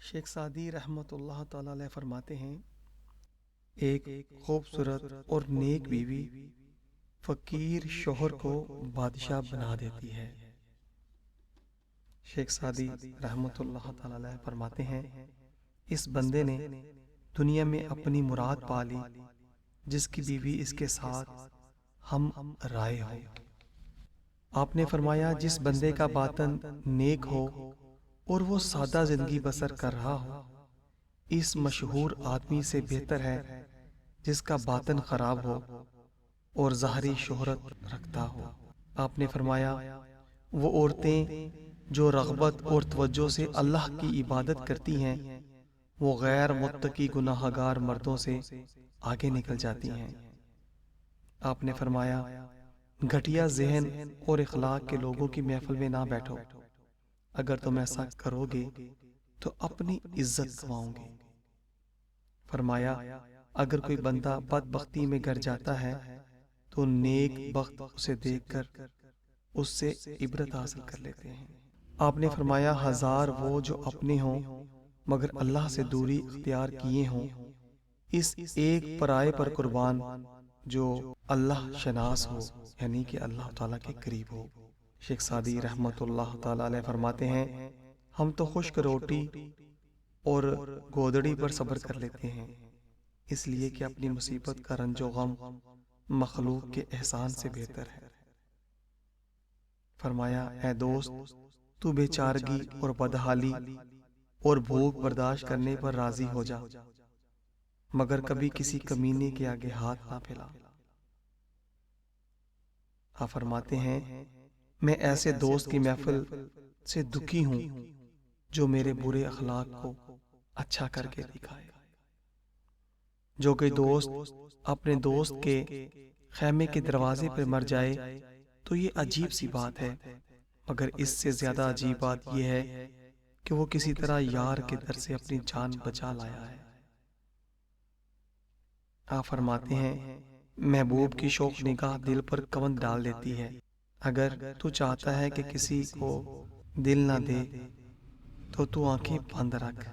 شیخ Saadi رحمۃ اللہ تعالی علیہ فرماتے ہیں، ایک خوبصورت اور نیک بیوی فقیر شوہر کو بادشاہ بنا دیتی ہے۔ شیخ سعدی رحمۃ اللہ تعالی علیہ فرماتے ہیں، اس بندے نے دنیا میں اپنی مراد پا لی جس کی بیوی اس کے ساتھ ہم رائے ہو۔ آپ نے فرمایا، جس بندے کا باطن نیک ہو اور وہ سادہ زندگی بسر کر رہا ہو، اس مشہور آدمی سے بہتر ہے جس کا باطن خراب ہو اور ظاہری شہرت رکھتا ہو۔ آپ نے فرمایا، وہ عورتیں جو رغبت اور توجہ سے اللہ کی عبادت کرتی ہیں، وہ غیر متقی گناہ گار مردوں سے آگے نکل جاتی ہیں۔ آپ نے فرمایا، گھٹیا ذہن اور اخلاق کے لوگوں کی محفل میں نہ بیٹھو، اگر تم ایسا کرو گے تو اپنی عزت گنواؤ گے۔ فرمایا، اگر کوئی بندہ بدبختی میں گر جاتا ہے تو نیک بخت اسے دیکھ کر اس سے عبرت حاصل کر لیتے ہیں۔ آپ نے فرمایا، ہزار وہ جو اپنے ہوں مگر اللہ سے دوری اختیار کیے ہوں، اس ایک پرائے پر قربان جو اللہ شناس ہو، یعنی کہ اللہ تعالیٰ کے قریب ہو۔ شیخ سعدی رحمۃ اللہ تعالیٰ علیہ فرماتے ہیں، ہم تو خشک روٹی اور گودڑی پر صبر کر لیتے ہیں، اس لیے کہ اپنی مصیبت کا رنج و غم مخلوق کے احسان سے بہتر ہے۔ فرمایا، اے دوست، تو بے چارگی اور بدحالی اور بھوک برداشت کرنے پر راضی ہو جا، مگر کبھی کسی کمینے کے آگے ہاتھ نہ پھیلا۔ آپ فرماتے ہیں، میں ایسے دوست کی محفل سے دکھی ہوں جو میرے برے اخلاق کو اچھا کر کے دکھائے۔ جو کوئی دوست اپنے دوست کے خیمے کے دروازے پر مر جائے تو یہ عجیب سی بات ہے، مگر اس سے زیادہ عجیب بات یہ ہے کہ وہ کسی طرح یار کے در سے اپنی جان بچا لایا ہے۔ آپ فرماتے ہیں، محبوب کی شوق نگاہ دل پر کون ڈال دیتی ہے۔ اگر تو چاہتا ہے کہ کسی کو دل نہ دے تو آنکھیں بند رکھ،